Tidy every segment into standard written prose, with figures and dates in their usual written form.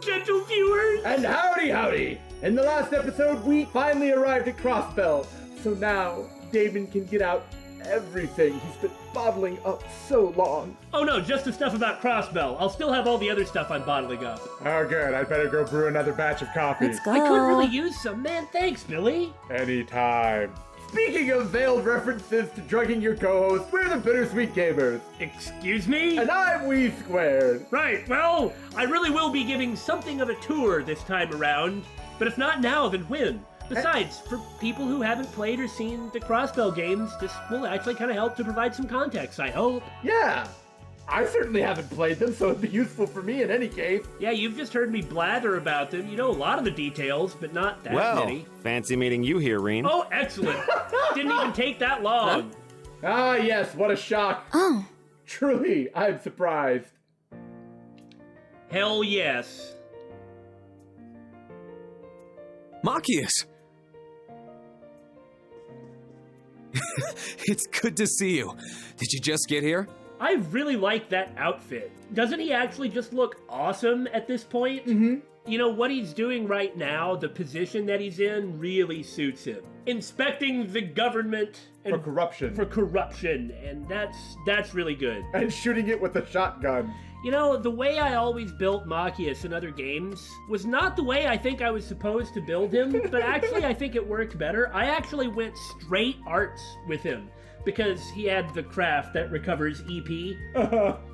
gentle viewers! And howdy, howdy! In the last episode, we finally arrived at Crossbell. So now, Daymon can get out everything he's been bottling up so long. Oh no, just the stuff about Crossbell. I'll still have all the other stuff I'm bottling up. Oh good, I'd better go brew another batch of coffee. Let's go. I could really use some, man. Thanks, Billy. Anytime. Speaking of veiled references to drugging your co-host, we're the Bittersweet Gamers. Excuse me? And I'm We Squared. Right, well, I really will be giving something of a tour this time around. But if not now, then when? Besides, for people who haven't played or seen the Crossbell games, this will actually kind of help to provide some context, I hope. Yeah. I certainly haven't played them, so it'd be useful for me in any case. Yeah, you've just heard me blather about them. You know a lot of the details, but not that many. Fancy meeting you here, Reen. Oh, excellent. Didn't even take that long. Ah, yes, what a shock. Oh. Truly, I'm surprised. Hell yes. Mattias! It's good to see you. Did you just get here? I really like that outfit. Doesn't he actually just look awesome at this point? Mm-hmm. You know, what he's doing right now, the position that he's in, really suits him. Inspecting the government For corruption. For corruption, and that's really good. And shooting it with a shotgun. You know, the way I always built Mattias in other games was not the way I think I was supposed to build him, but actually I think it worked better. I actually went straight arts with him, because he had the craft that recovers EP.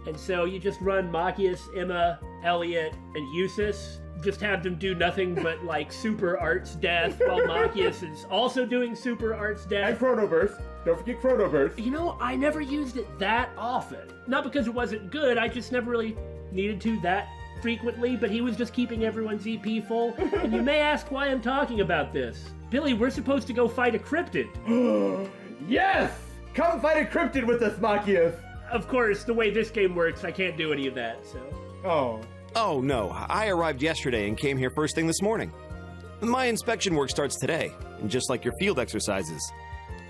And so you just run Mattias, Emma, Elliot, and Eustace. Just have them do nothing but like super arts death while Mattias is also doing super arts And death. Chronoburst. Don't forget Chronoburst. You know, I never used it that often. Not because it wasn't good, I just never really needed to that frequently, but he was just keeping everyone's EP full. And you may ask why I'm talking about this. Billy, we're supposed to go fight a cryptid. Yes! Come fight a cryptid with us, Mattias. Of course, the way this game works, I can't do any of that, so... Oh. Oh, no. I arrived yesterday and came here first thing this morning. My inspection work starts today, and just like your field exercises.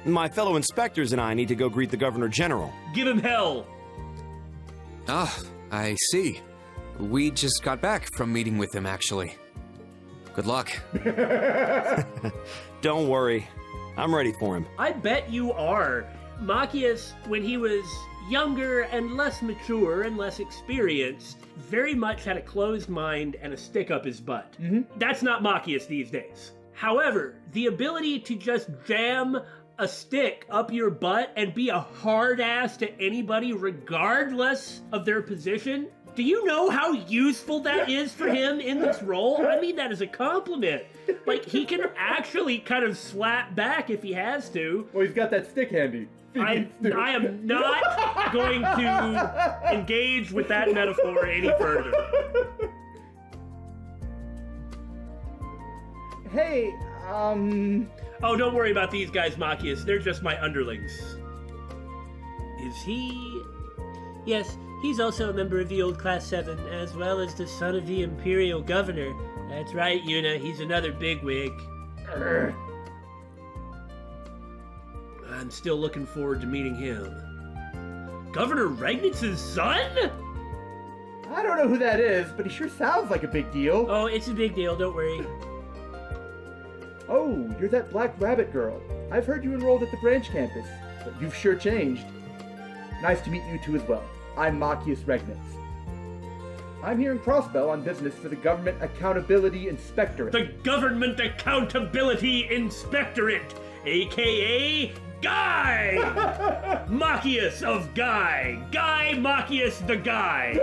My fellow inspectors and I need to go greet the Governor General. Give him hell! Ah, I see. We just got back from meeting with him, actually. Good luck. Don't worry. I'm ready for him. I bet you are. Mattias, when he was younger and less mature and less experienced, very much had a closed mind and a stick up his butt. That's not Mattias these days. However, the ability to just jam a stick up your butt and be a hard ass to anybody regardless of their position, do you know how useful that is for him in this role? I mean that as a compliment. Like, he can actually kind of slap back if he has to. Well, he's got that stick handy. I am not going to engage with that metaphor any further. Hey, Oh, don't worry about these guys, Mattias. They're just my underlings. Is he... Yes, he's also a member of the old Class 7, as well as the son of the Imperial Governor. That's right, Yuna. He's another bigwig. I'm still looking forward to meeting him. Governor Regnitz's son? I don't know who that is, but he sure sounds like a big deal. Oh, it's a big deal. Don't worry. Oh, you're that Black Rabbit girl. I've heard you enrolled at the branch campus, but you've sure changed. Nice to meet you two as well. I'm Mattias Regnitz. I'm here in Crossbell on business for the Government Accountability Inspectorate. The Government Accountability Inspectorate, a.k.a. Guy! Mattias of Guy. Guy Mattias the Guy.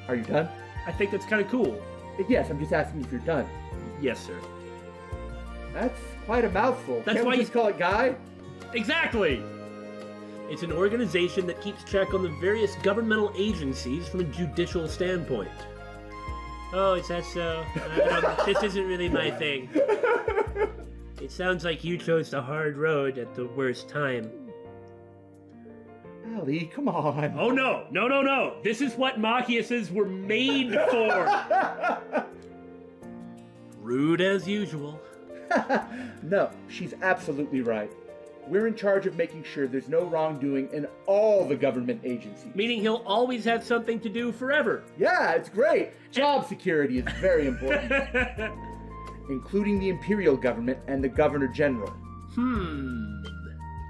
Are you done? I think that's kind of cool. Yes, I'm just asking if you're done. Yes, sir. That's quite a mouthful. That's Can't why we you- just call it Guy? Exactly! It's an organization that keeps track on the various governmental agencies from a judicial standpoint. Oh, is that so? This isn't really my thing. It sounds like you chose the hard road at the worst time. Ellie, come on. Oh no! No, no, no! This is what Mattiases were made for! Rude as usual. No, she's absolutely right. We're in charge of making sure there's no wrongdoing in all the government agencies. Meaning he'll always have something to do forever. Yeah, it's great. Job security is very important. Including the imperial government and the governor general.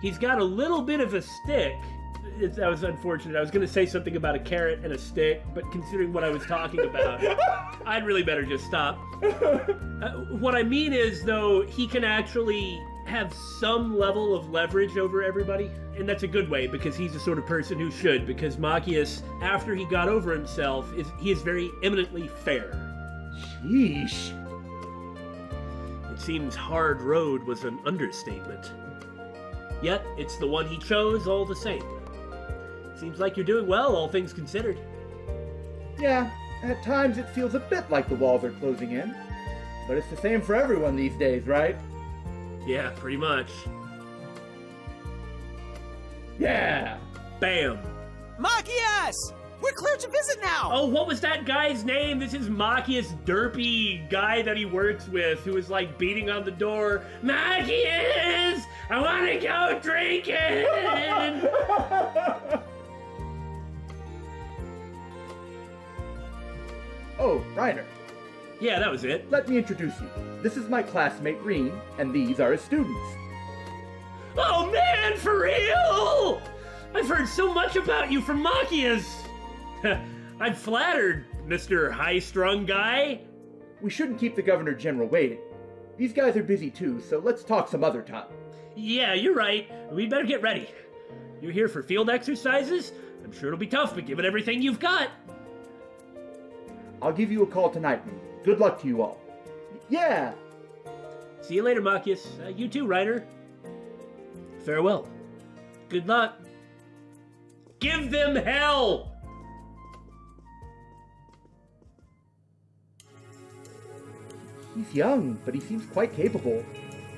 He's got a little bit of a stick. That was unfortunate. I was going to say something about a carrot and a stick, but considering what I was talking about, I'd really better just stop. What I mean is, though, he can actually have some level of leverage over everybody. And that's a good way, because he's the sort of person who should, because Mattias, after he got over himself, he is very eminently fair. Sheesh. It seems hard road was an understatement. Yet, it's the one he chose all the same. Seems like you're doing well, all things considered. Yeah, at times it feels a bit like the walls are closing in. But it's the same for everyone these days, right? Yeah, pretty much. Yeah! Bam! Mattias! We're clear to visit now! Oh, what was that guy's name? This is Mattias derpy guy that he works with, who is like beating on the door. Mattias! I want to go drinking! Oh, Reiner. Yeah, that was it. Let me introduce you. This is my classmate Reen, and these are his students. Oh man, for real! I've heard so much about you from Mattias. I'm flattered, Mr. High-Strung Guy. We shouldn't keep the Governor General waiting. These guys are busy too, so let's talk some other time. Yeah, you're right. We better get ready. You're here for field exercises? I'm sure it'll be tough, but give it everything you've got. I'll give you a call tonight. Good luck to you all. Yeah! See you later, Mattias. You too, Reiner. Farewell. Good luck. Give them hell! He's young, but he seems quite capable.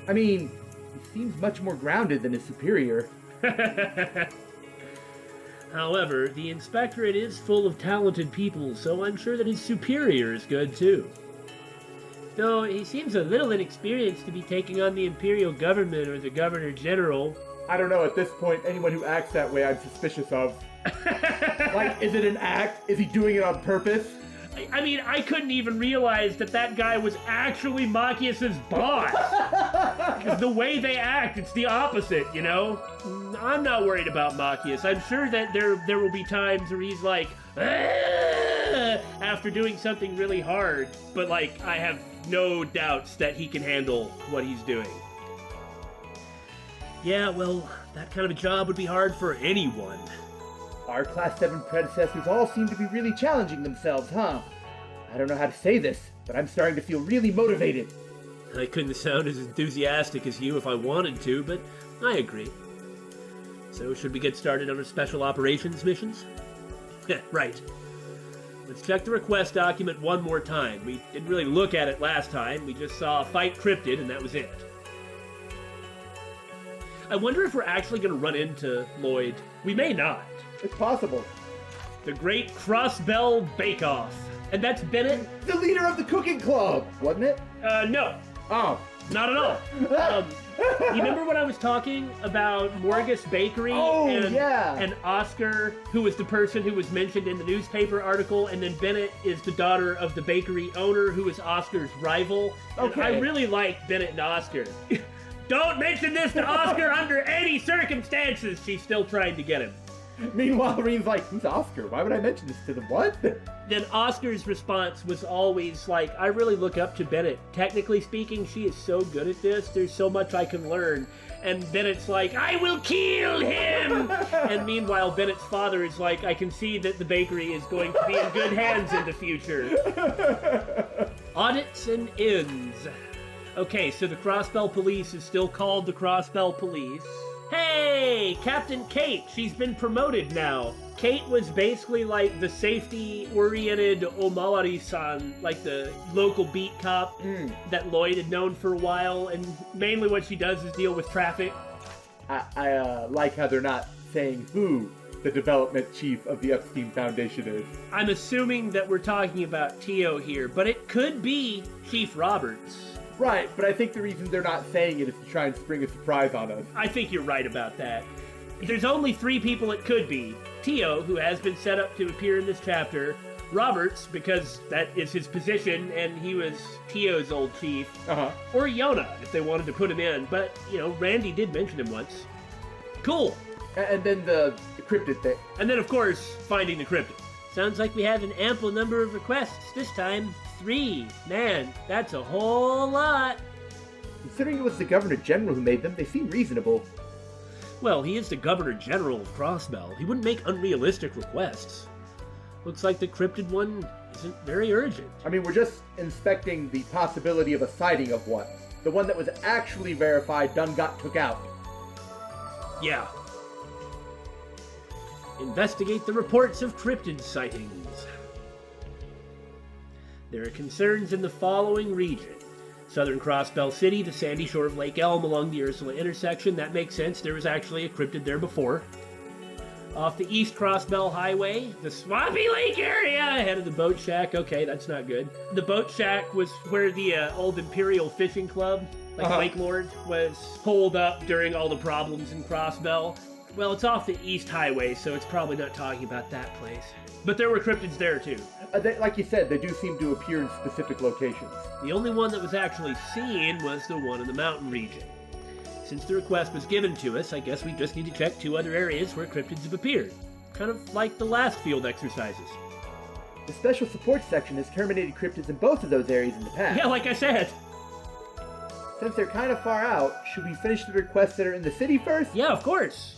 I mean, he seems much more grounded than his superior. However, the Inspectorate is full of talented people, so I'm sure that his superior is good too. Though he seems a little inexperienced to be taking on the Imperial Government or the Governor General. I don't know, at this point, anyone who acts that way I'm suspicious of. Like, is it an act? Is he doing it on purpose? I mean, I couldn't even realize that that guy was actually Mattias's boss. Because the way they act, it's the opposite, you know? I'm not worried about Mattias. I'm sure that there will be times where he's like, "Ah!" after doing something really hard. But, like, I have no doubts that he can handle what he's doing. Yeah, well, that kind of a job would be hard for anyone. Our Class 7 predecessors all seem to be really challenging themselves, huh? I don't know how to say this, but I'm starting to feel really motivated. I couldn't sound as enthusiastic as you if I wanted to, but I agree. So, should we get started on our special operations missions? Right. Let's check the request document one more time. We didn't really look at it last time. We just saw fight cryptid, and that was it. I wonder if we're actually going to run into Lloyd. We may not. It's possible. The Great Crossbell Bake-Off. And that's Bennett? The leader of the cooking club, wasn't it? No. Oh. Not at all. You remember when I was talking about Morgus Bakery? Oh, yeah. And Oscar, who was the person who was mentioned in the newspaper article, and then Bennett is the daughter of the bakery owner, who is Oscar's rival. Okay. And I really like Bennett and Oscar. Don't mention this to Oscar under any circumstances! She's still trying to get him. Meanwhile, Reen's like, who's Oscar? Why would I mention this to them? What? Then Oscar's response was always like, I really look up to Bennett. Technically speaking, she is so good at this. There's so much I can learn. And Bennett's like, I will kill him! And meanwhile, Bennett's father is like, I can see that the bakery is going to be in good hands in the future. Audits and ends. Okay, so the Crossbell Police is still called the Crossbell Police. Hey, Captain Kate, she's been promoted now. Kate was basically like the safety-oriented Omawari-san, like the local beat cop that Lloyd had known for a while, and mainly what she does is deal with traffic. I like how they're not saying who the development chief of the Epstein Foundation is. I'm assuming that we're talking about Tio here, but it could be Chief Roberts. Right, but I think the reason they're not saying it is to try and spring a surprise on us. I think you're right about that. There's only 3 people it could be. Tio, who has been set up to appear in this chapter. Roberts, because that is his position, and he was Tio's old chief. Or Yona, if they wanted to put him in. But, Randy did mention him once. Cool. And then the cryptid thing. And then, of course, finding the cryptid. Sounds like we have an ample number of requests this time. 3. Man, that's a whole lot. Considering it was the Governor General who made them, they seem reasonable. Well, he is the Governor General of Crossbell. He wouldn't make unrealistic requests. Looks like the cryptid one isn't very urgent. I mean, we're just inspecting the possibility of a sighting of one. The one that was actually verified done got took out. Yeah. Investigate the reports of cryptid sightings. There are concerns in the following region. Southern Crossbell City, the sandy shore of Lake Elm along the Ursula intersection. That makes sense. There was actually a cryptid there before. Off the East Crossbell Highway, the Swampy Lake area ahead of the boat shack. Okay, that's not good. The boat shack was where the old Imperial Fishing Club, Lake Lord, was holed up during all the problems in Crossbell. Well, it's off the East Highway, so it's probably not talking about that place. But there were cryptids there, too. Like you said, they do seem to appear in specific locations. The only one that was actually seen was the one in the mountain region. Since the request was given to us, I guess we just need to check 2 other areas where cryptids have appeared. Kind of like the last field exercises. The Special Support Section has terminated cryptids in both of those areas in the past. Yeah, like I said. Since they're kind of far out, should we finish the requests that are in the city first? Yeah, of course.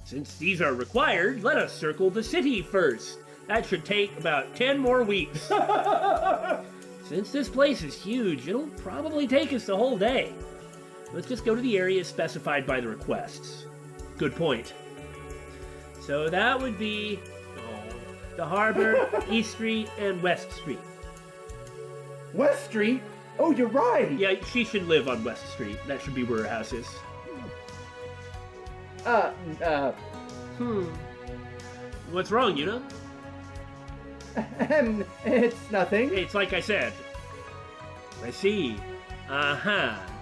Since these are required, let us circle the city first. That should take about 10 more weeks. Since this place is huge, it'll probably take us the whole day. Let's just go to the areas specified by the requests. Good point. So that would be the Harbor, East Street, and West Street. West Street? Oh, you're right! Yeah, she should live on West Street. That should be where her house is. What's wrong, Yuna? It's nothing. It's like I said. I see.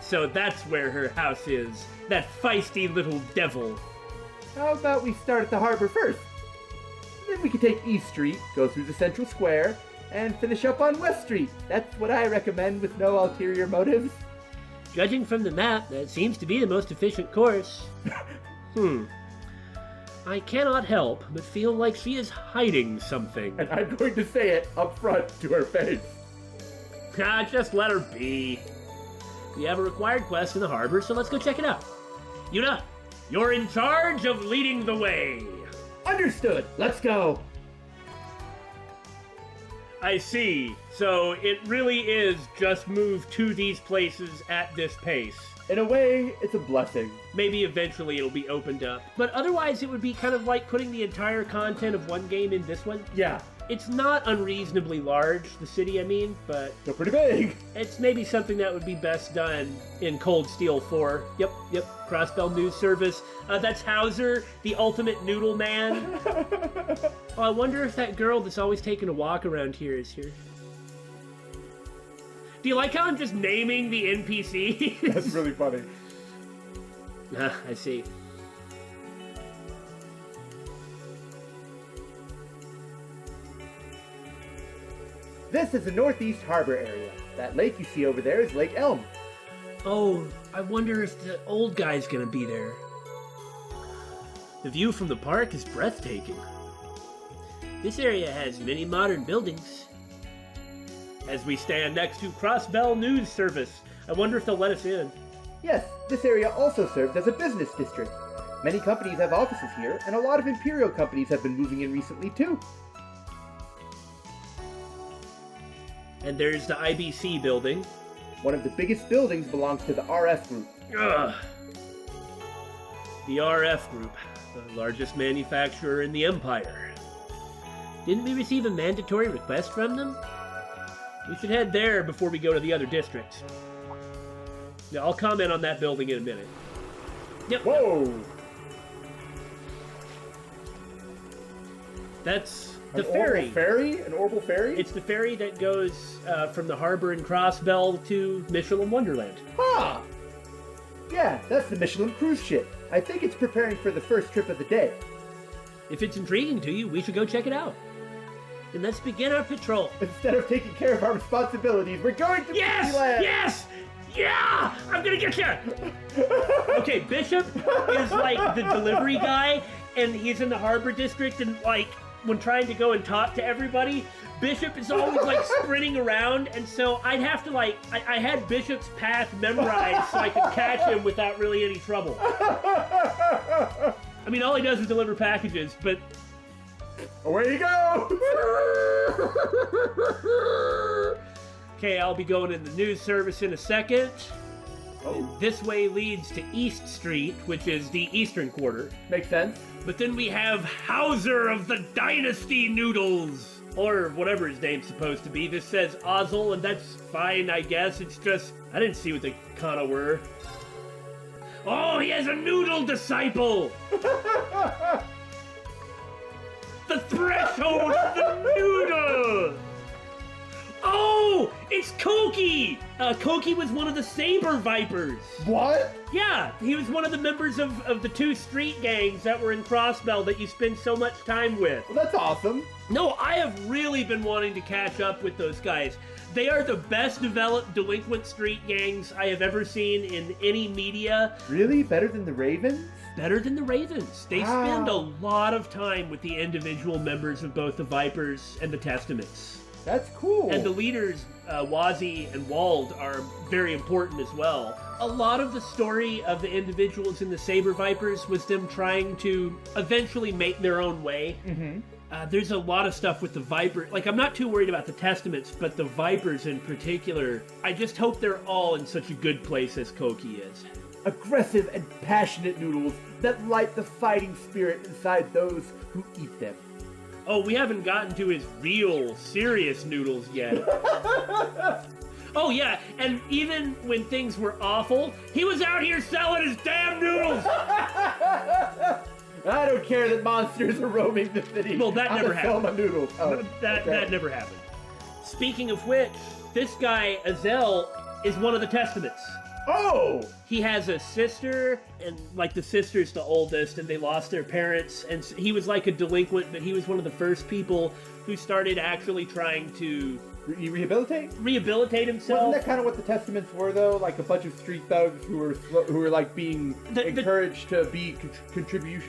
So that's where her house is. That feisty little devil. How about we start at the harbor first? Then we can take East Street, go through the central square, and finish up on West Street. That's what I recommend with no ulterior motives. Judging from the map, that seems to be the most efficient course. I cannot help but feel like she is hiding something. And I'm going to say it up front to her face. Just let her be. We have a required quest in the harbor, so let's go check it out. Yuna, you're in charge of leading the way. Understood. Let's go. I see. So it really is just move to these places at this pace. In a way, it's a blessing. Maybe eventually it'll be opened up. But otherwise it would be kind of like putting the entire content of one game in this one. Yeah. It's not unreasonably large, the city I mean, but... They're pretty big. It's maybe something that would be best done in Cold Steel 4. Yep, Crossbell News Service. That's Hauser, the ultimate noodle man. Oh, I wonder if that girl that's always taking a walk around here is here. Do you like how I'm just naming the NPCs? That's really funny. I see. This is the Northeast Harbor area. That lake you see over there is Lake Elm. Oh, I wonder if the old guy's gonna be there. The view from the park is breathtaking. This area has many modern buildings. As we stand next to Crossbell News Service, I wonder if they'll let us in. Yes, this area also serves as a business district. Many companies have offices here, and a lot of Imperial companies have been moving in recently too. And there's the IBC building. One of the biggest buildings belongs to the RF Group. Ugh. The RF Group, the largest manufacturer in the Empire. Didn't we receive a mandatory request from them? We should head there before we go to the other districts. Yeah, I'll comment on that building in a minute. Yep. Whoa! That's The ferry. An orbital ferry? It's the ferry that goes from the harbor in Crossbell to Michelin Wonderland. Ah! Yeah, that's the Michelin cruise ship. I think it's preparing for the first trip of the day. If it's intriguing to you, we should go check it out. And let's begin our patrol. Instead of taking care of our responsibilities, we're going to Disneyland! Yes! Yeah! I'm gonna get you! Okay, Bishop is like the delivery guy, and he's in the harbor district, and like, when trying to go and talk to everybody, Bishop is always like sprinting around, and so I'd have to like, I had Bishop's path memorized so I could catch him without really any trouble. I mean, all he does is deliver packages, but... Away you go! Okay, I'll be going in the news service in a second. Oh. This way leads to East Street, which is the eastern quarter. Makes sense. But then we have Hauser of the Dynasty Noodles, or whatever his name's supposed to be. This says Ozzel, and that's fine, I guess. It's just, I didn't see what they kinda were. Oh, he has a noodle disciple! The threshold of the noodle! Oh, it's Koki! Koki was one of the Saber Vipers. What? Yeah, he was one of the members of the two street gangs that were in Crossbell that you spend so much time with. Well, that's awesome. No, I have really been wanting to catch up with those guys. They are the best developed delinquent street gangs I have ever seen in any media. Really? Better than the Ravens? Better than the Ravens. They spend a lot of time with the individual members of both the Vipers and the Testaments. That's cool. And the leaders, Wazzy and Wald, are very important as well. A lot of the story of the individuals in the Saber Vipers was them trying to eventually make their own way. Mm-hmm. There's a lot of stuff with the Viper. Like, I'm not too worried about the Testaments, but the Vipers in particular, I just hope they're all in such a good place as Koki is. Aggressive and passionate noodles that light the fighting spirit inside those who eat them. Oh, we haven't gotten to his real, serious noodles yet. Oh, yeah, and even when things were awful, he was out here selling his damn noodles! I don't care that monsters are roaming the city. Well, that never happened. Sell my noodles. Oh, that never happened. Speaking of which, this guy, Azel, is one of the Testaments. Oh! He has a sister, and like the sister's the oldest, and they lost their parents, and he was like a delinquent, but he was one of the first people who started actually trying to rehabilitate himself. Wasn't that kind of what the Testaments were, though? Like a bunch of street thugs who were like being encouraged to be contributors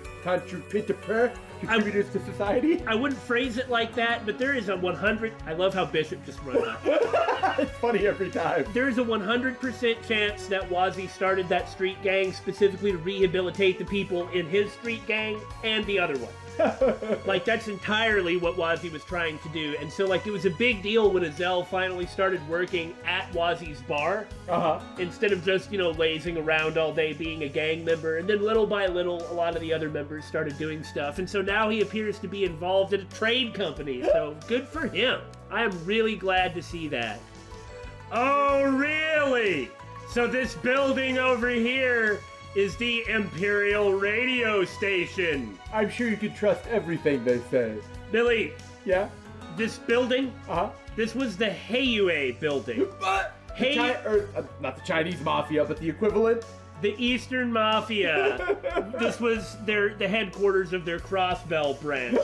to society? I wouldn't phrase it like that, but there is a 100... I love how Bishop just ran out. It's funny every time. There's a 100% chance that Wazzy started that street gang specifically to rehabilitate the people in his street gang and the other one. Like, that's entirely what Wazzy was trying to do. And so, like, it was a big deal when Azel finally started working at Wazzy's bar. Instead of just, lazing around all day being a gang member. And then little by little, a lot of the other members started doing stuff. And so now he appears to be involved in a trade company. So, good for him. I am really glad to see that. Oh, really? So this building over here is the Imperial radio station. I'm sure you can trust everything they say. Billy. Yeah? This building? This was the Heiyue building. Not the Chinese Mafia, but the equivalent? The Eastern Mafia. This was the headquarters of their Crossbell branch.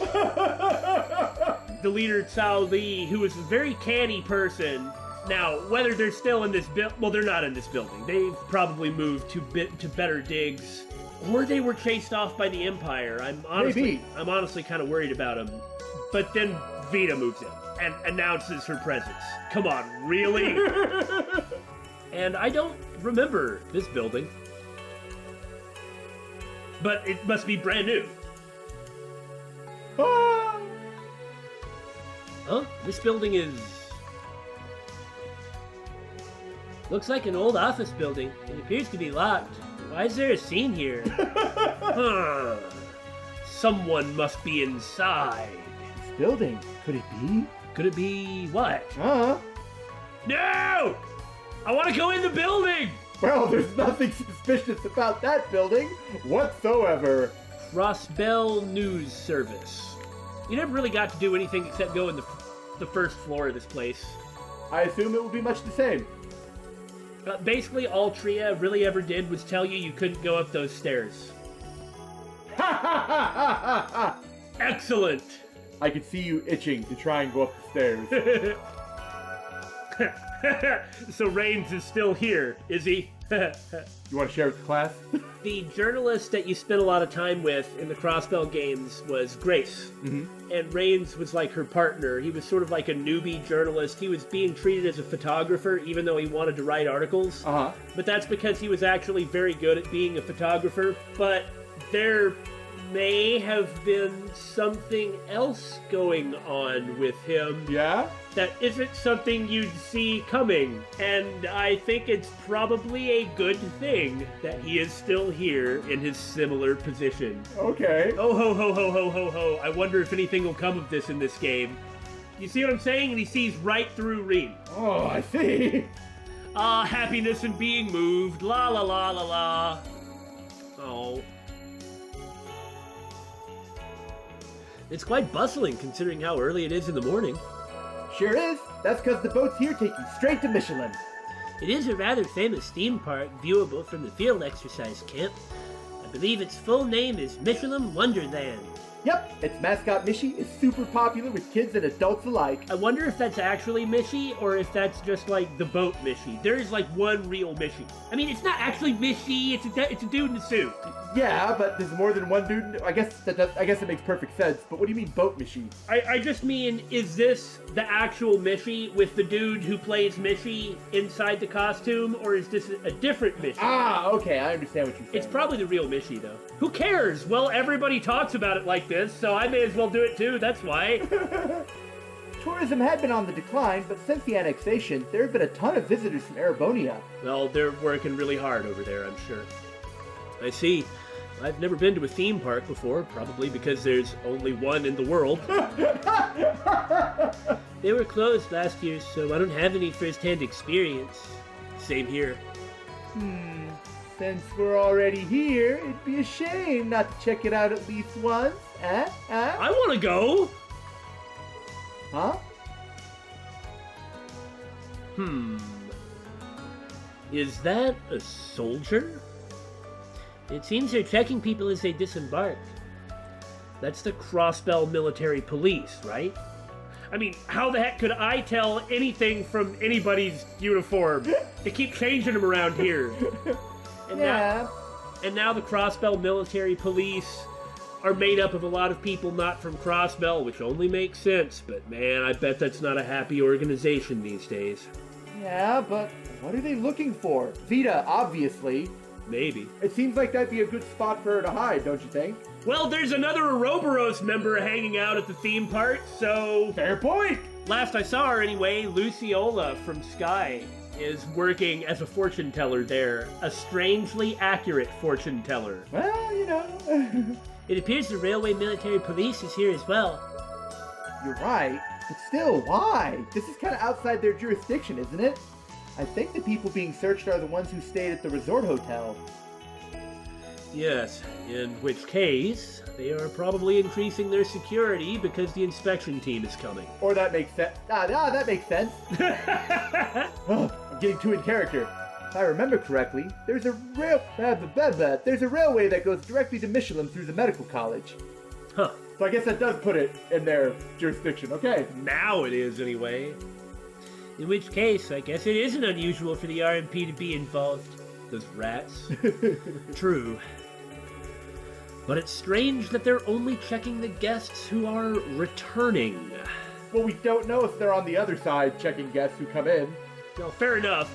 The leader, Cao Li, who was a very canny person. Now, whether they're still in this well, they're not in this building. They've probably moved to better digs, or they were chased off by the Empire. I'm honestly kind of worried about them. But then Vita moves in and announces her presence. Come on, really? And I don't remember this building, but it must be brand new. Huh? This building is... looks like an old office building. It appears to be locked. Why is there a scene here? Someone must be inside. This building? Could it be? Could it be what? No! I want to go in the building! Well, there's nothing suspicious about that building whatsoever. Crossbell News Service. You never really got to do anything except go in the first floor of this place. I assume it will be much the same. Basically, all Tria really ever did was tell you couldn't go up those stairs. Ha ha ha ha ha! Excellent! I could see you itching to try and go up the stairs. So Raines is still here, is he? You want to share with the class? The journalist that you spent a lot of time with in the Crossbell games was Grace. Mm-hmm. And Raines was like her partner. He was sort of like a newbie journalist. He was being treated as a photographer even though he wanted to write articles. Uh-huh. But that's because he was actually very good at being a photographer. But there may have been something else going on with him. Yeah? That isn't something you'd see coming. And I think it's probably a good thing that he is still here in his similar position. Okay. Oh ho ho ho ho ho ho. I wonder if anything will come of this in this game. You see what I'm saying? And he sees right through Reed. Oh, I see. Ah, happiness and being moved. La la la la la. Oh. It's quite bustling considering how early it is in the morning. Sure is. That's because the boats here take you straight to Michelin. It is a rather famous theme park, viewable from the field exercise camp. I believe its full name is Michelin Wonderland. Yep, its mascot Mishi is super popular with kids and adults alike. I wonder if that's actually Mishi, or if that's just like the boat Mishi. There is like one real Mishi. I mean, it's not actually Mishi, it's a dude in a suit. Yeah, but there's more than one dude. I guess it makes perfect sense. But what do you mean boat Mishi? I just mean, is this the actual Mishi with the dude who plays Mishi inside the costume, or is this a different Mishi? Ah, okay, I understand what you're saying. It's probably the real Mishi, though. Who cares? Well, everybody talks about it like this, so I may as well do it too, that's why. Tourism had been on the decline, but since the annexation, there have been a ton of visitors from Erebonia. Well, they're working really hard over there, I'm sure. I see. I've never been to a theme park before, probably because there's only one in the world. They were closed last year, so I don't have any first-hand experience. Same here. Since we're already here, it'd be a shame not to check it out at least once. I want to go! Huh? Is that a soldier? It seems they're checking people as they disembark. That's the Crossbell military police, right? I mean, how the heck could I tell anything from anybody's uniform? They keep changing them around here. And now the Crossbell military police are made up of a lot of people not from Crossbell, which only makes sense, but man, I bet that's not a happy organization these days. Yeah, but what are they looking for? Vita, obviously. Maybe. It seems like that'd be a good spot for her to hide, don't you think? Well, there's another Ouroboros member hanging out at the theme park, so... Fair point! Last I saw her anyway, Luciola from Sky is working as a fortune teller there. A strangely accurate fortune teller. Well, you know... It appears the Railway Military Police is here as well. You're right, but still, why? This is kind of outside their jurisdiction, isn't it? I think the people being searched are the ones who stayed at the resort hotel. Yes, in which case, they are probably increasing their security because the inspection team is coming. Or that makes sense. That makes sense. Oh, I'm getting too in character. If I remember correctly, there's a railway that goes directly to Michelin through the medical college. Huh. So I guess that does put it in their jurisdiction, okay. Now it is, anyway. In which case, I guess it isn't unusual for the RMP to be involved. Those rats. True. But it's strange that they're only checking the guests who are returning. Well, we don't know if they're on the other side checking guests who come in. Well, fair enough.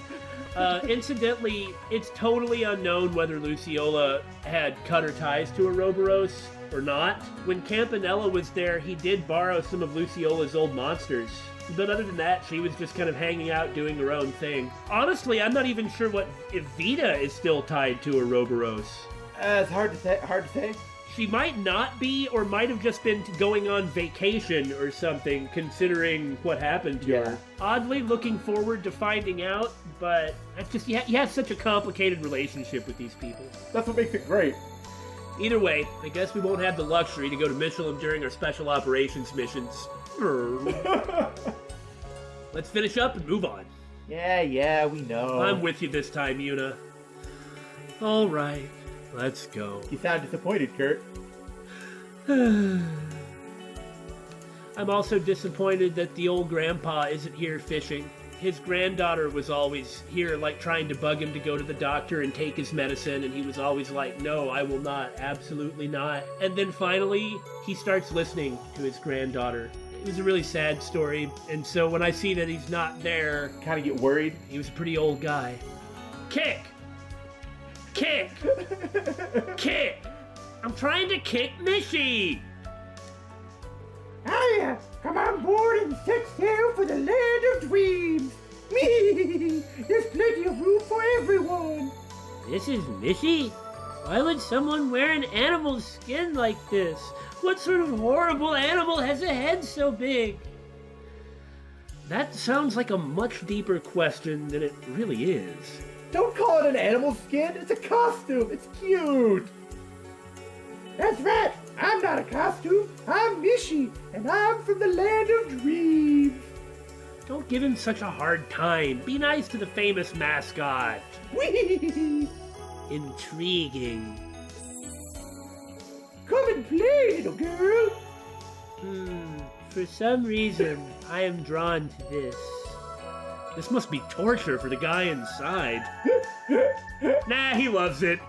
Incidentally, it's totally unknown whether Luciola had cut her ties to Ouroboros or not. When Campanella was there, he did borrow some of Luciola's old monsters. But other than that, she was just kind of hanging out doing her own thing. Honestly, I'm not even sure if Vita is still tied to Ouroboros. It's hard to say. She might not be, or might have just been going on vacation or something, considering what happened to her. Oddly looking forward to finding out, but that's just, you have such a complicated relationship with these people. That's what makes it great. Either way, I guess we won't have the luxury to go to Michelin during our special operations missions. Let's finish up and move on. Yeah, we know. I'm with you this time, Yuna. All right, let's go. You sound disappointed, Kurt. I'm also disappointed that the old grandpa isn't here fishing. His granddaughter was always here, like, trying to bug him to go to the doctor and take his medicine, and he was always like, no, I will not, absolutely not. And then finally, he starts listening to his granddaughter. It was a really sad story, and so when I see that he's not there... Kind of get worried. He was a pretty old guy. Kick! Kick! Kick! I'm trying to kick Mishy! Hiya! Come on board and set sail for the land of dreams! Me! There's plenty of room for everyone! This is Mishy? Why would someone wear an animal's skin like this? What sort of horrible animal has a head so big? That sounds like a much deeper question than it really is. Don't call it an animal skin! It's a costume! It's cute! That's right! I'm not a costume! I'm Mishy, and I'm from the land of dreams! Don't give him such a hard time. Be nice to the famous mascot. Whee! Intriguing. Come and play, little girl! For some reason, I am drawn to this. This must be torture for the guy inside. Nah, he loves it.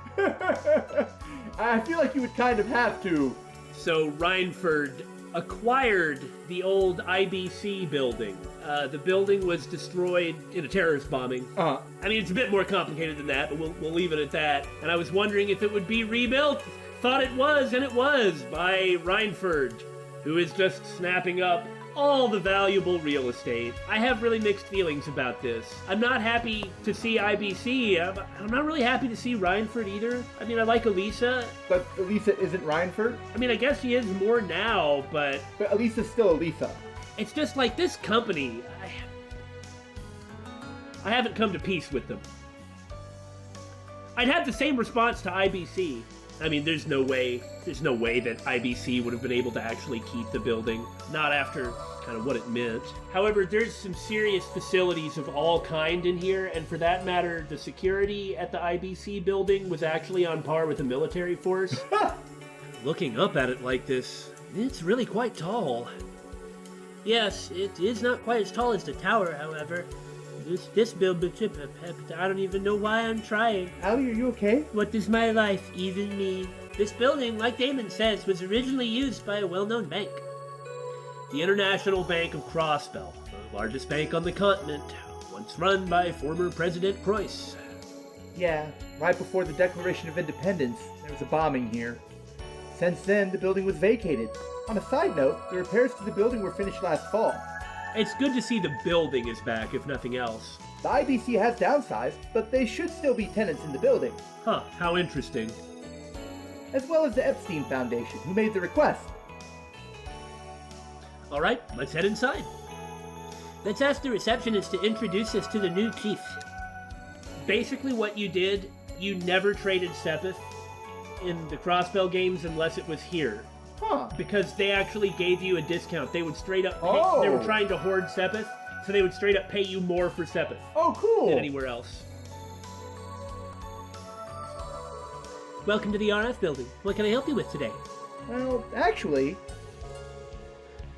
I feel like you would kind of have to. So Rhineford acquired the old IBC building. The building was destroyed in a terrorist bombing. Uh-huh. I mean, it's a bit more complicated than that, but we'll leave it at that. And I was wondering if it would be rebuilt. Thought it was, and it was, by Rhineford, who is just snapping up all the valuable real estate. I have really mixed feelings about this. I'm not happy to see IBC. I'm not really happy to see Rhineford either. I mean, I like Elisa. But Elisa isn't Rhineford? I mean, I guess she is more now, but... But Elisa's still Elisa. It's just like this company. I haven't come to peace with them. I'd have the same response to IBC. I mean, there's no way that IBC would have been able to actually keep the building. Not after kind of what it meant. However, there's some serious facilities of all kind in here, and for that matter, the security at the IBC building was actually on par with a military force. Looking up at it like this, it's really quite tall. Yes, it is not quite as tall as the tower, however. This building, I don't even know why I'm trying. Allie, are you okay? What does my life even mean? This building, like Daymon says, was originally used by a well-known bank. The International Bank of Crossbell, the largest bank on the continent, once run by former President Preuss. Yeah, right before the Declaration of Independence, there was a bombing here. Since then, the building was vacated. On a side note, the repairs to the building were finished last fall. It's good to see the building is back, if nothing else. The IBC has downsized, but they should still be tenants in the building. Huh, how interesting. As well as the Epstein Foundation, who made the request. All right, let's head inside. Let's ask the receptionist to introduce us to the new chief. Basically what you did, you never traded Sepith in the Crossbell games unless it was here. Huh. Because they actually gave you a discount. They would straight up pay, Oh. They were trying to hoard Sepith, so they would straight up pay you more for Sepith Oh, cool. than anywhere else. Welcome to the RF building. What can I help you with today? Well, actually...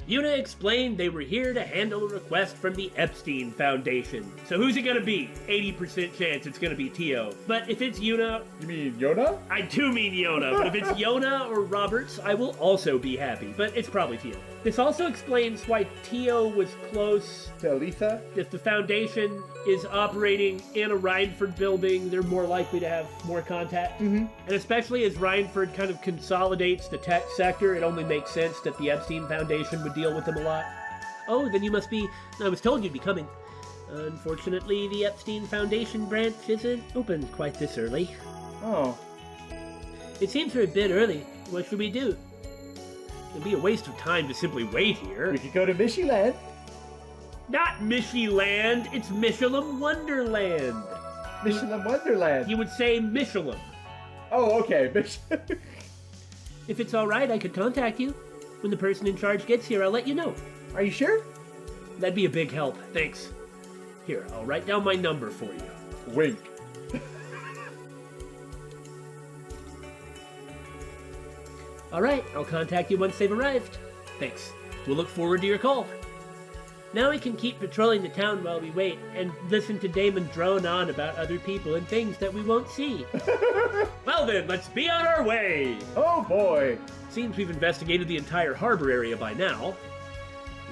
Yuna explained they were here to handle a request from the Epstein Foundation. So who's it gonna be? 80% chance it's gonna be Tio. But if it's Yuna... You mean Yona? I do mean Yona, but if it's Yona or Roberts, I will also be happy. But it's probably Tio. This also explains why Tio was close. To Elisa? If the Foundation is operating in a Rhineford building, they're more likely to have more contact. Mm-hmm. And especially as Rhineford kind of consolidates the tech sector, it only makes sense that the Epstein Foundation would deal with them a lot. Oh, then you must be... I was told you'd be coming. Unfortunately, the Epstein Foundation branch isn't open quite this early. Oh. It seems we're a bit early. What should we do? It'd be a waste of time to simply wait here. We could go to Mishyland. Not Mishyland, it's Michelin Wonderland. Michelin Wonderland. You would say Michelin. Oh, okay. If it's alright, I could contact you. When the person in charge gets here, I'll let you know. Are you sure? That'd be a big help, thanks. Here, I'll write down my number for you. Wink. Alright, I'll contact you once they've arrived. Thanks. We'll look forward to your call. Now we can keep patrolling the town while we wait, and listen to Daymon drone on about other people and things that we won't see. Well then, let's be on our way! Oh boy! Seems we've investigated the entire harbor area by now.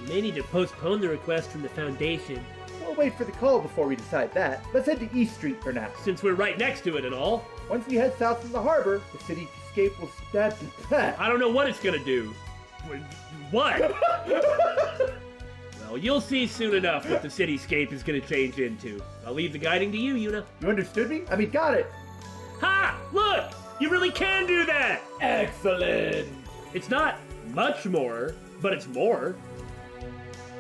We may need to postpone the request from the Foundation. We'll wait for the call before we decide that. Let's head to East Street for now. Since we're right next to it and all. Once we head south from the harbor, the cityscape will step back. I don't know what it's gonna do. What? Well, you'll see soon enough what the cityscape is gonna change into. I'll leave the guiding to you, Yuna. You understood me? I mean, got it. Ha! Look! You really can do that! Excellent! It's not much more, but it's more.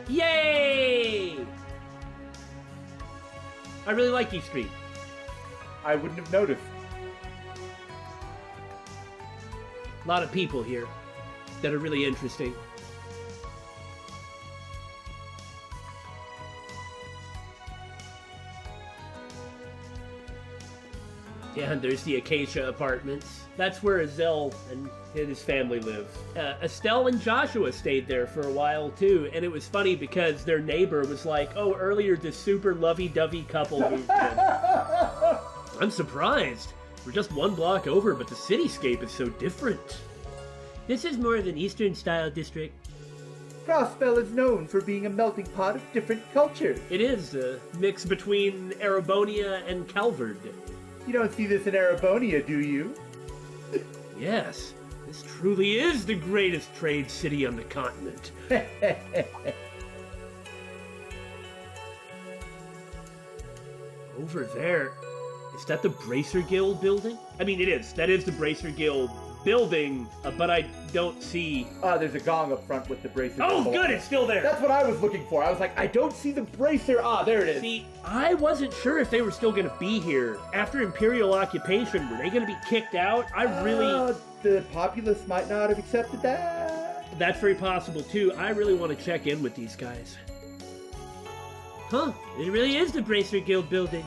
Yay! I really like East Street. I wouldn't have noticed. A lot of people here that are really interesting. Yeah, and there's the Acacia Apartments. That's where Azel and his family live. Estelle and Joshua stayed there for a while too, and it was funny because their neighbor was like, oh, earlier this super lovey-dovey couple moved in. I'm surprised. We're just one block over, but the cityscape is so different. This is more of an Eastern-style district. Crossbell is known for being a melting pot of different cultures. It is a mix between Erebonia and Calvard. You don't see this in Erebonia, do you? Yes, this truly is the greatest trade city on the continent. Over there, is that the Bracer Guild building? I mean, it is. That is the Bracer Guild building, but I don't see... There's a gong up front with the bracer. Oh, good, it's still there. That's what I was looking for. I was like, I don't see the bracer. There it is. See, I wasn't sure if they were still going to be here. After Imperial occupation, were they going to be kicked out? The populace might not have accepted that. That's very possible, too. I really want to check in with these guys. Huh, it really is the Bracer Guild building.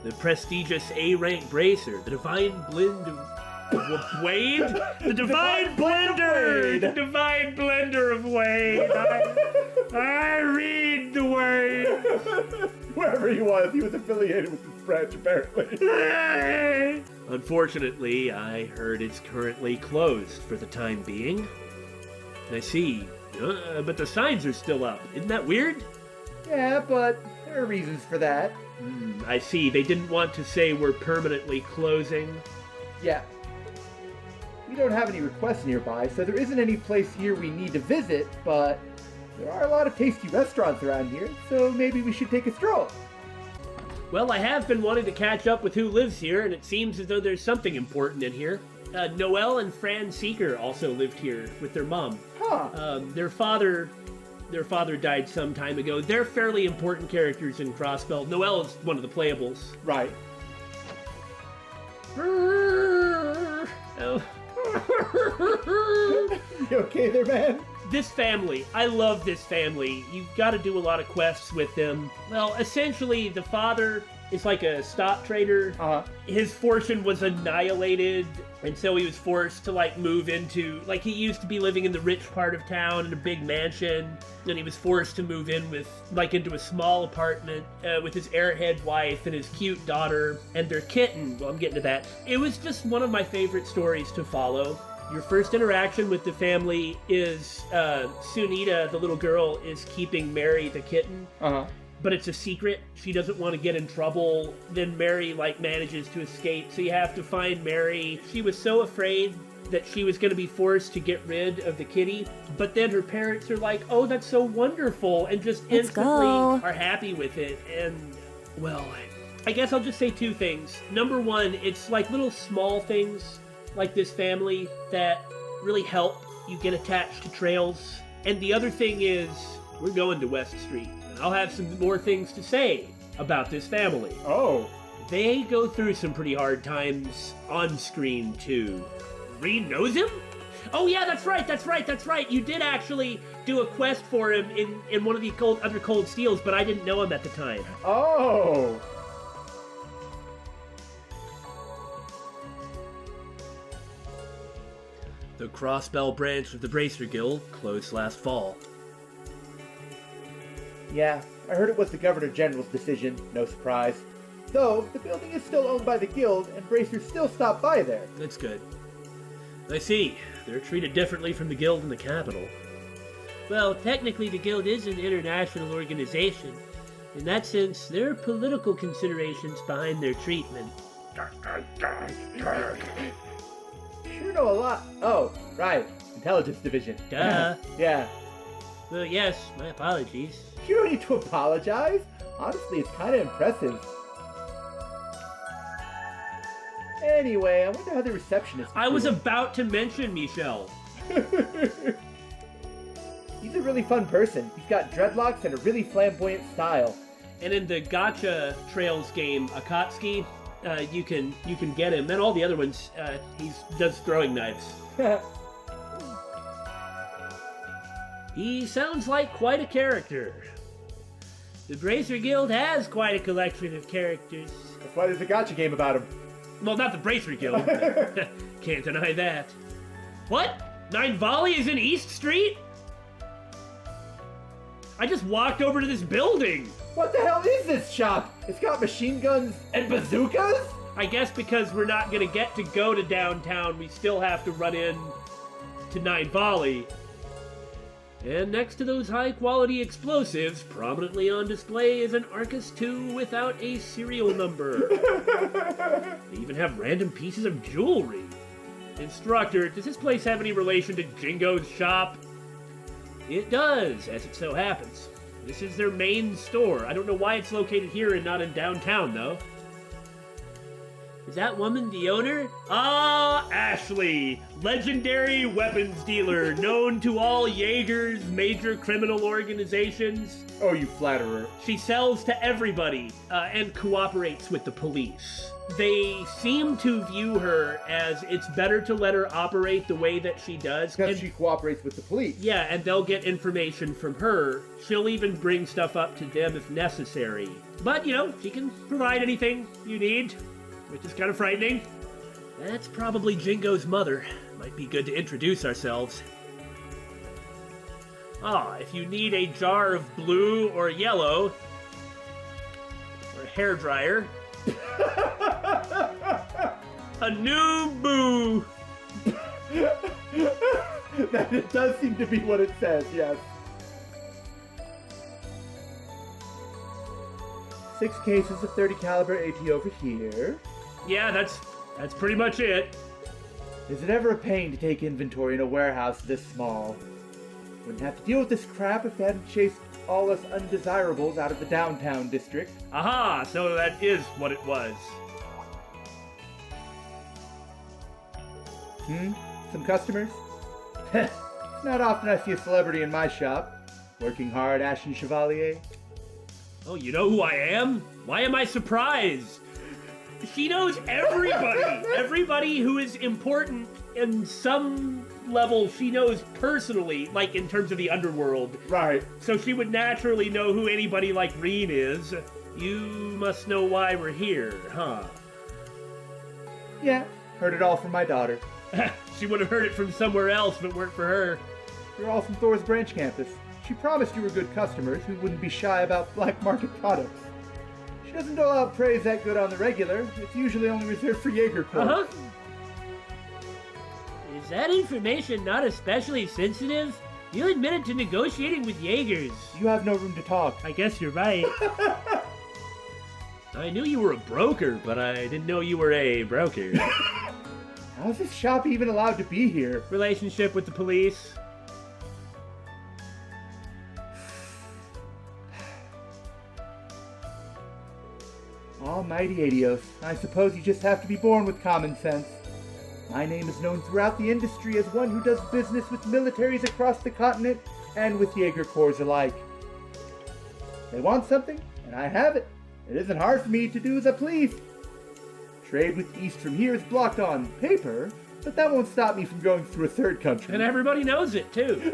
The prestigious A-rank Bracer, the divine blend of... Wade? The divine blender! The divine blender of Wade! I read the Wade! Wherever he was affiliated with this branch, apparently. Unfortunately, I heard it's currently closed for the time being. I see, but the signs are still up. Isn't that weird? Yeah, but there are reasons for that. I see. They didn't want to say we're permanently closing. Yeah. We don't have any requests nearby, so there isn't any place here we need to visit, but there are a lot of tasty restaurants around here, so maybe we should take a stroll. Well, I have been wanting to catch up with who lives here, and it seems as though there's something important in here. Noelle and Fran Seeker also lived here with their mom. Huh. Their father died some time ago. They're fairly important characters in Crossbell. Noelle is one of the playables. Right. Oh. You okay there, man? This family, I love this family. You've got to do a lot of quests with them. Well, essentially, the father is like a stock trader. His fortune was annihilated, and so he was forced to move into, he used to be living in the rich part of town in a big mansion, and he was forced to move in with into a small apartment with his airhead wife and his cute daughter and their kitten. Well, I'm getting to that. It was just one of my favorite stories to follow. Your first interaction with the family is Sunita, the little girl, is keeping Mary the kitten. But it's a secret. She doesn't want to get in trouble. Then Mary, manages to escape. So you have to find Mary. She was so afraid that she was going to be forced to get rid of the kitty. But then her parents are like, oh, that's so wonderful. And just instantly are happy with it. And, well, I guess I'll just say two things. Number one, it's little small things like this family that really help you get attached to trails. And the other thing is, we're going to West Street. I'll have some more things to say about this family. Oh. They go through some pretty hard times on screen, too. Reen knows him? Oh yeah, that's right. You did actually do a quest for him in one of the other Cold Steels, but I didn't know him at the time. Oh! The Crossbell branch of the Bracer Guild closed last fall. Yeah, I heard it was the Governor General's decision, no surprise. Though, the building is still owned by the Guild, and Bracers still stop by there. That's good. I see. They're treated differently from the Guild in the capital. Well, technically the Guild is an international organization. In that sense, there are political considerations behind their treatment. Sure know a lot. Oh, right. Intelligence Division. Duh. Yeah. Well, yes, my apologies. You don't need to apologize. Honestly, it's kind of impressive. Anyway, I wonder how the receptionist... I was about to mention Michelle. He's a really fun person. He's got dreadlocks and a really flamboyant style. And in the Gacha Trails game, Akatsuki, you can get him. And all the other ones, he does throwing knives. He sounds like quite a character. The Bracer Guild has quite a collection of characters. That's why there's a gacha game about him. Well, not the Bracer Guild. Can't deny that. What? Nine Volley is in East Street? I just walked over to this building. What the hell is this shop? It's got machine guns and bazookas? I guess because we're not gonna get to go to downtown, we still have to run in to Nine Volley. And next to those high-quality explosives, prominently on display is an Arcus 2 without a serial number. They even have random pieces of jewelry. Instructor, does this place have any relation to Jingo's shop? It does, as it so happens. This is their main store. I don't know why it's located here and not in downtown, though. Is that woman the owner? Ah, Ashley, legendary weapons dealer, known to all Jaeger's major criminal organizations. Oh, you flatterer. She sells to everybody and cooperates with the police. They seem to view her as it's better to let her operate the way that she does. Because she cooperates with the police. Yeah, and they'll get information from her. She'll even bring stuff up to them if necessary. But, you know, she can provide anything you need, which is kind of frightening. That's probably Jingo's mother. Might be good to introduce ourselves. If you need a jar of blue or yellow, or a hairdryer, a new boo! That does seem to be what it says, yes. 6 cases of 30 caliber AT over here. Yeah, that's pretty much it. Is it ever a pain to take inventory in a warehouse this small? Wouldn't have to deal with this crap if they hadn't chased all us undesirables out of the downtown district. Aha, so that is what it was. Some customers? It's not often I see a celebrity in my shop. Working hard, Ashen Chevalier. Oh, you know who I am? Why am I surprised? She knows everybody. Everybody who is important in some level she knows personally, like in terms of the underworld. Right. So she would naturally know who anybody like Reen is. You must know why we're here, huh? Yeah, heard it all from my daughter. She would have heard it from somewhere else if it weren't for her. You're all from Thor's branch campus. She promised you were good customers who wouldn't be shy about black market products. She doesn't dole out praise that good on the regular. It's usually only reserved for Jaeger Corps. Uh-huh. Is that information not especially sensitive? You admitted to negotiating with Jaegers. You have no room to talk. I guess you're right. I knew you were a broker, but I didn't know you were a broker. How's this shop even allowed to be here? Relationship with the police. Almighty Adios. I suppose you just have to be born with common sense. My name is known throughout the industry as one who does business with militaries across the continent and with Jaeger Corps alike. They want something, and I have it. It isn't hard for me to do as I please. Trade with East from here is blocked on paper, But that won't stop me from going through a third country. And everybody knows it, too.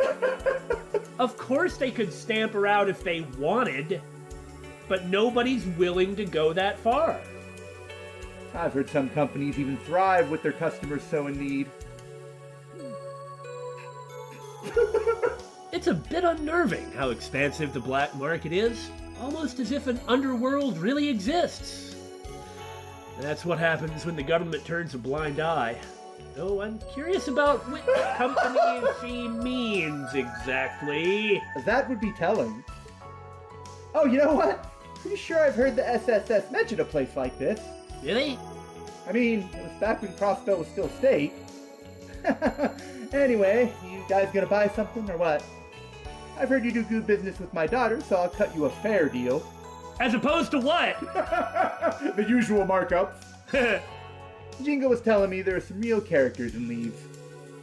Of course they could stamp her out if they wanted, but nobody's willing to go that far. I've heard some companies even thrive with their customers so in need. It's a bit unnerving how expansive the black market is, almost as if an underworld really exists. That's what happens when the government turns a blind eye. Though I'm curious about which company she means exactly. That would be telling. Oh, you know what? Pretty sure I've heard the SSS mention a place like this. Really? I mean, it was back when Crossbell was still state. Anyway, you guys gonna buy something or what? I've heard you do good business with my daughter, so I'll cut you a fair deal. As opposed to what? The usual markups. Jingo was telling me there are some real characters in Leaves.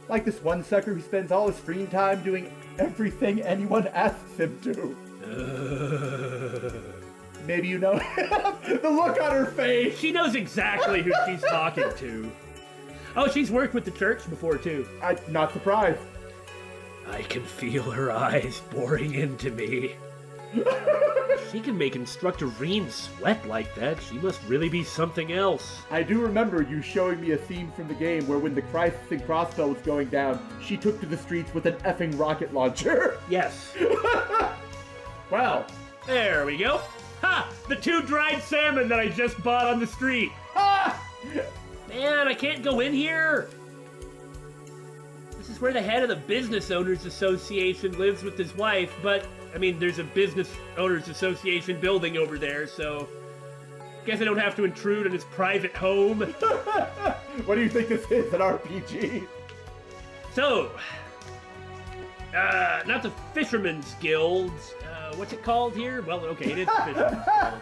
Like this one sucker who spends all his free time doing everything anyone asks him to. Maybe you know the look on her face. She knows exactly who she's talking to. Oh, she's worked with the church before, too. I'm not surprised. I can feel her eyes boring into me. She can make Instructor Reen sweat like that. She must really be something else. I do remember you showing me a scene from the game where when the crisis in Crossbell was going down, she took to the streets with an effing rocket launcher. Yes. Well. There we go. Ha! The 2 dried salmon that I just bought on the street. Ah! Man, I can't go in here. This is where the head of the Business Owners Association lives with his wife, but, I mean, there's a Business Owners Association building over there, so guess I don't have to intrude on his private home. What do you think this is, an RPG? So, not the Fisherman's Guild. What's it called here? Well, okay, it is the Fisherman's Guild.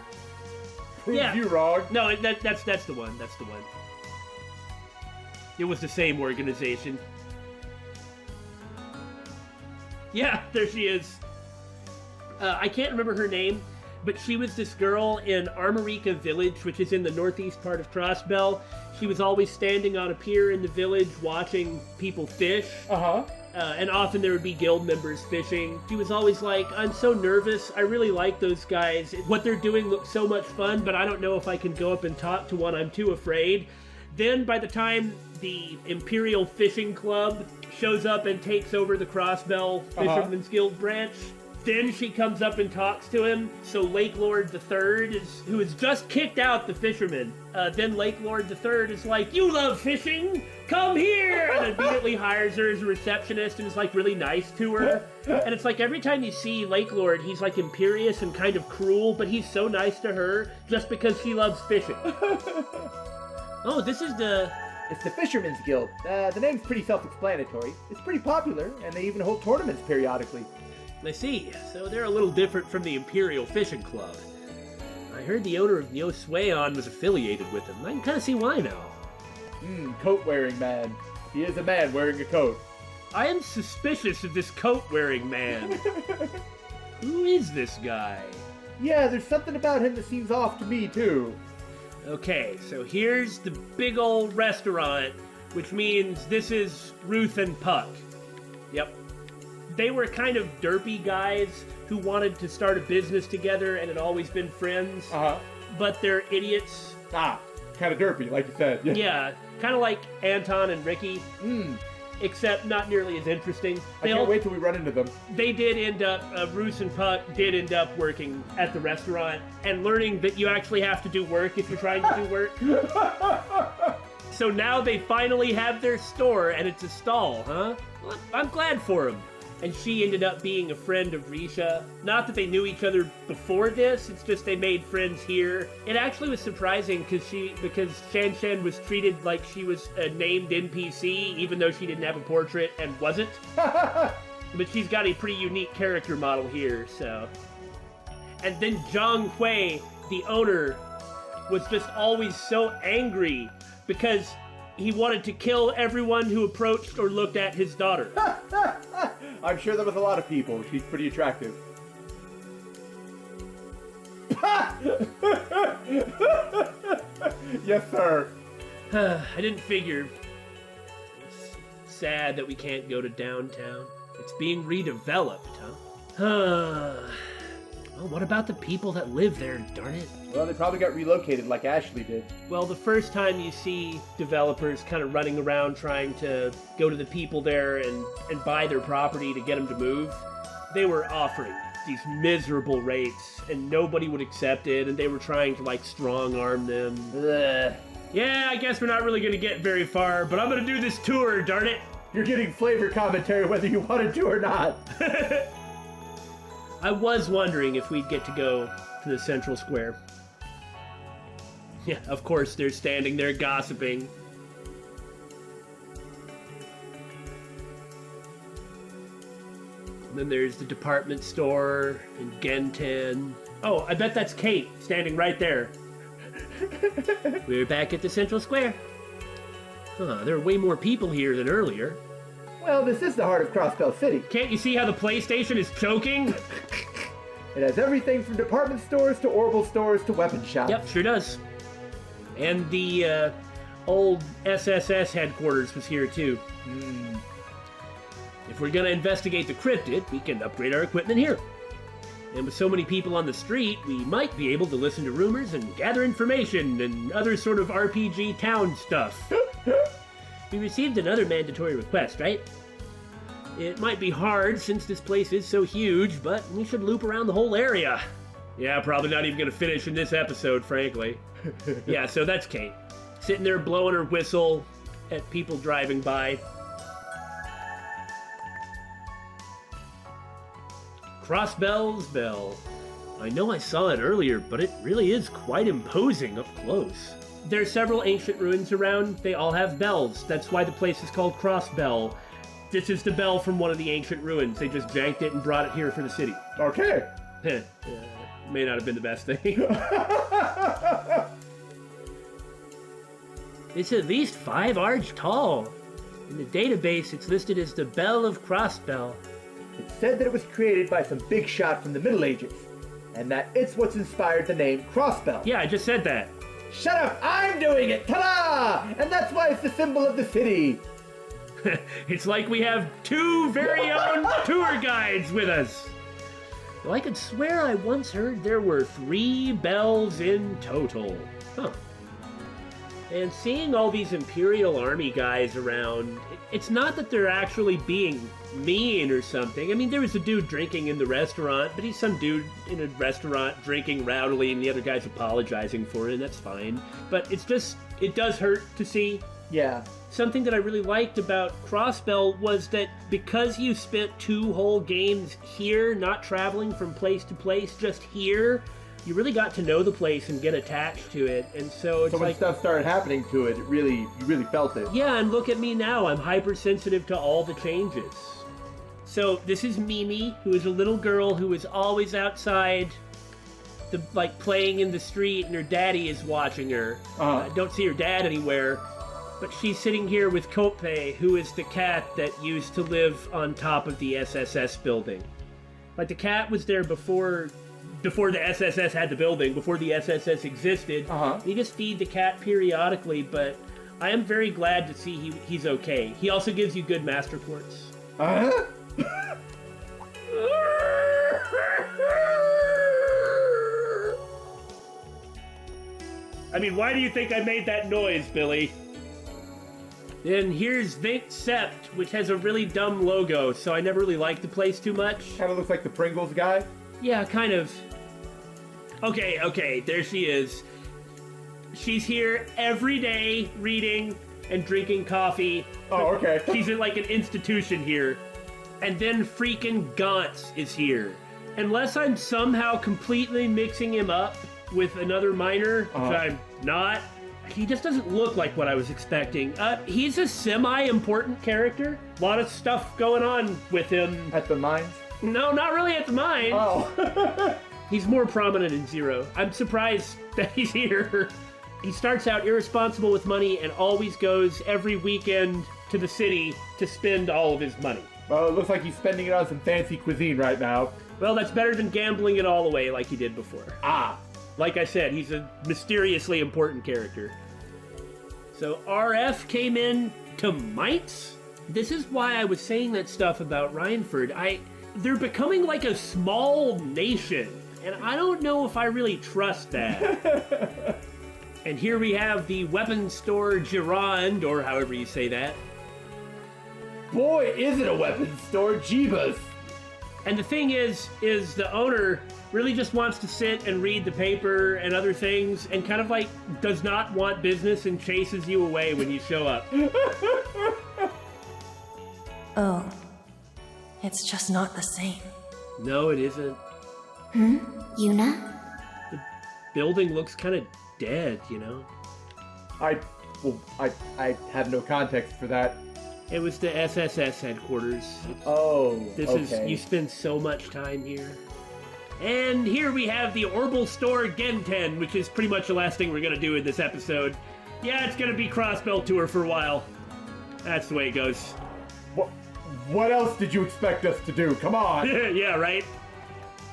Proves you wrong. No, that's the one. That's the one. It was the same organization. Yeah, there she is. I can't remember her name, but she was this girl in Armorica Village, which is in the northeast part of Crossbell. She was always standing on a pier in the village watching people fish. Uh-huh. And often there would be guild members fishing. She was always like, I'm so nervous. I really like those guys. What they're doing looks so much fun, but I don't know if I can go up and talk to one. I'm too afraid. Then by the time the Imperial Fishing Club shows up and takes over the Crossbell Fisherman's Guild branch, then she comes up and talks to him. So Lake Lord III, who has just kicked out the fisherman, then Lake Lord III is like, you love fishing? Come here! And immediately hires her as a receptionist and is like really nice to her. And it's like every time you see Lake Lord, he's like imperious and kind of cruel, but he's so nice to her just because she loves fishing. Oh, this is the... It's the Fisherman's Guild. The name's pretty self-explanatory. It's pretty popular, and they even hold tournaments periodically. I see. So they're a little different from the Imperial Fishing Club. I heard the owner of Neo Swayon was affiliated with them. I can kind of see why now. Coat-wearing man. He is a man wearing a coat. I am suspicious of this coat-wearing man. Who is this guy? Yeah, there's something about him that seems off to me, too. Okay, so here's the big old restaurant, which means this is Ruth and Puck. Yep. They were kind of derpy guys who wanted to start a business together and had always been friends. But they're idiots. Kind of derpy, like you said. Yeah, kind of like Anton and Ricky. Except not nearly as interesting. I can't wait till we run into them. They did end up, Roos and Puck did end up working at the restaurant and learning that you actually have to do work if you're trying to do work. So now they finally have their store and it's a stall, huh? Well, I'm glad for them. And she ended up being a friend of Risha. Not that they knew each other before this, it's just they made friends here. It actually was surprising because Shan Shan was treated like she was a named NPC, even though she didn't have a portrait and wasn't. But she's got a pretty unique character model here, so. And then Zhang Hui, the owner, was just always so angry because he wanted to kill everyone who approached or looked at his daughter. I'm sure there was a lot of people. She's pretty attractive. Yes, sir. I didn't figure. sad that we can't go to downtown. It's being redeveloped, huh? Well, what about the people that live there, darn it? Well, they probably got relocated like Ashley did. Well, the first time you see developers kind of running around trying to go to the people there and buy their property to get them to move, they were offering these miserable rates, and nobody would accept it, and they were trying to, like, strong-arm them. Ugh. Yeah, I guess we're not really going to get very far, but I'm going to do this tour, darn it. You're getting flavor commentary whether you wanted to or not. I was wondering if we'd get to go to the central square. Yeah, of course, they're standing there gossiping. And then there's the department store in Gentan. Oh, I bet that's Kate, standing right there. We're back at the central square. Huh, there are way more people here than earlier. Well, this is the heart of Crossbell City. Can't you see how the PlayStation is choking? It has everything from department stores to Orbital stores to weapon shops. Yep, sure does. And the old SSS headquarters was here too. If we're gonna investigate the cryptid, we can upgrade our equipment here. And with so many people on the street, we might be able to listen to rumors and gather information and other sort of RPG town stuff. We received another mandatory request, right? It might be hard since this place is so huge, but we should loop around the whole area. Yeah, probably not even gonna finish in this episode, frankly. Yeah, so that's Kate. Sitting there blowing her whistle at people driving by. Crossbell's bell. I know I saw it earlier, but it really is quite imposing up close. There are several ancient ruins around. They all have bells. That's why the place is called Crossbell. This is the bell from one of the ancient ruins. They just janked it and brought it here for the city. Okay. May not have been the best thing. It's at least 5 arch tall. In the database, it's listed as the Bell of Crossbell. It said that it was created by some big shot from the Middle Ages, and that it's what's inspired the name Crossbell. Yeah, I just said that. Shut up! I'm doing it! Ta-da! And that's why it's the symbol of the city. It's like we have 2 very own tour guides with us. Well, I could swear I once heard there were 3 bells in total. Huh. And seeing all these Imperial Army guys around, it's not that they're actually being mean or something. I mean, there was a dude drinking in the restaurant, but he's some dude in a restaurant drinking rowdily and the other guy's apologizing for it, and that's fine. But it's just, it does hurt to see. Yeah. Something that I really liked about Crossbell was that because you spent 2 whole games here, not traveling from place to place, just here, you really got to know the place and get attached to it, and so it's so when like stuff started happening to it, you really felt it. Yeah, and look at me now. I'm hypersensitive to all the changes. So this is Mimi, who is a little girl who is always outside, playing in the street, and her daddy is watching her. I don't see her dad anywhere, but she's sitting here with Kope, who is the cat that used to live on top of the SSS building. Like, the cat was there before the SSS had the building, before the SSS existed. You just feed the cat periodically, but I am very glad to see he's okay. He also gives you good master quartz. I mean, why do you think I made that noise, Billy? Then here's Vink Sept, which has a really dumb logo, so I never really liked the place too much. Kind of looks like the Pringles guy. Yeah, kind of. Okay, there she is. She's here every day reading and drinking coffee. Oh, okay. She's in like an institution here. And then freaking Gantz is here. Unless I'm somehow completely mixing him up with another minor, which I'm not, he just doesn't look like what I was expecting. He's a semi-important character. A lot of stuff going on with him. At the mines? No, not really at the mines. Oh. He's more prominent in Zero. I'm surprised that he's here. He starts out irresponsible with money and always goes every weekend to the city to spend all of his money. Well, it looks like he's spending it on some fancy cuisine right now. Well, that's better than gambling it all away like he did before. Like I said, he's a mysteriously important character. So RF came in to Mainz? This is why I was saying that stuff about Rhineford. They're becoming like a small nation, and I don't know if I really trust that. And here we have the weapons store Gironde, or however you say that. Boy, is it a weapons store, Jeebus! And the thing is the owner really just wants to sit and read the paper and other things, and kind of like does not want business and chases you away when you show up. Oh, it's just not the same. No, it isn't. Yuna? The building looks kind of dead, you know? I have no context for that. It was the SSS headquarters. Oh, You spend so much time here. And here we have the Orbital Store Genten, which is pretty much the last thing we're going to do in this episode. Yeah, it's going to be Crossbell tour for a while. That's the way it goes. What else did you expect us to do? Come on! Yeah, right?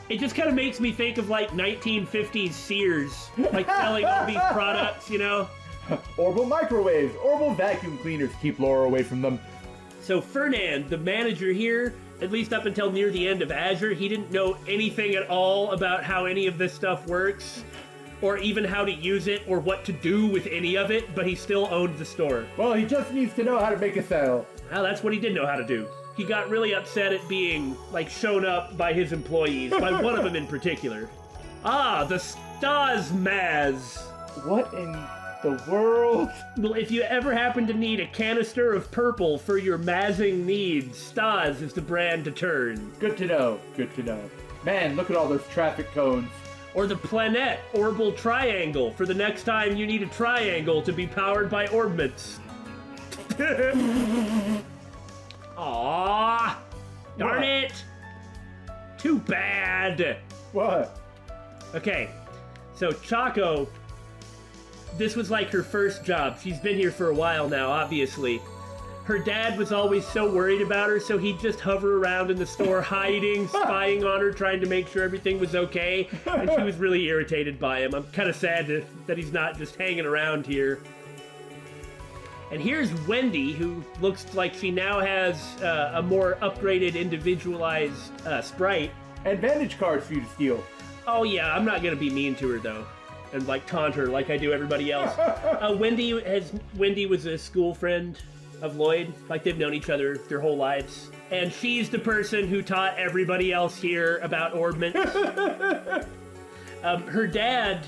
It just kind of makes me think of like 1950s Sears, like selling all these products, you know? Orbital microwaves, orbital vacuum cleaners, keep Laura away from them. So Fernand, the manager here, at least up until near the end of Azure, he didn't know anything at all about how any of this stuff works, or even how to use it, or what to do with any of it, but he still owned the store. Well, he just needs to know how to make a sale. Well, that's what he did know how to do. He got really upset at being, like, shown up by his employees, by one of them in particular. Ah, the Stasmaz. What in the world? Well, if you ever happen to need a canister of purple for your mazzing needs, Stas is the brand to turn. Good to know, good to know. Man, look at all those traffic cones. Or the Planet Orbital Triangle for the next time you need a triangle to be powered by orbments. Aww! Darn it! Too bad! What? Okay, so Choco, this was like her first job. She's been here for a while now, obviously. Her dad was always so worried about her, so he'd just hover around in the store hiding, spying on her, trying to make sure everything was okay, and she was really irritated by him. I'm kind of sad that he's not just hanging around here. And here's Wendy, who looks like she now has a more upgraded, individualized Sprite. And Vantage cards for you to steal. Oh yeah, I'm not gonna be mean to her though, and like taunt her like I do everybody else. Wendy was a school friend of Lloyd, like they've known each other their whole lives, and she's the person who taught everybody else here about orbments. Her dad.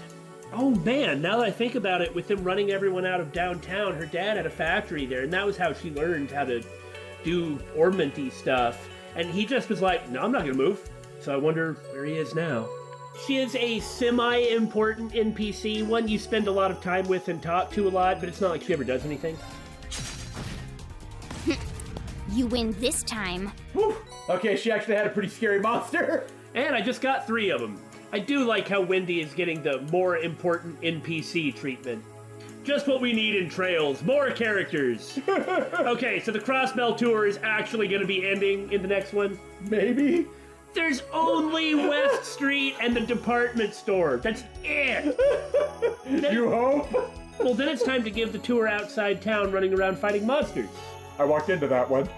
Oh man, now that I think about it, with them running everyone out of downtown, her dad had a factory there, and that was how she learned how to do ornamenty stuff. And he just was like, no, I'm not gonna move. So I wonder where he is now. She is a semi-important NPC, one you spend a lot of time with and talk to a lot, but it's not like she ever does anything. You win this time. Whew. Okay, she actually had a pretty scary monster. And I just got 3 of them. I do like how Wendy is getting the more important NPC treatment. Just what we need in Trails, more characters. Okay, so the Crossbell tour is actually going to be ending in the next one? Maybe? There's only West Street and the department store. That's it. You hope? Well, then it's time to give the tour outside town running around fighting monsters. I walked into that one.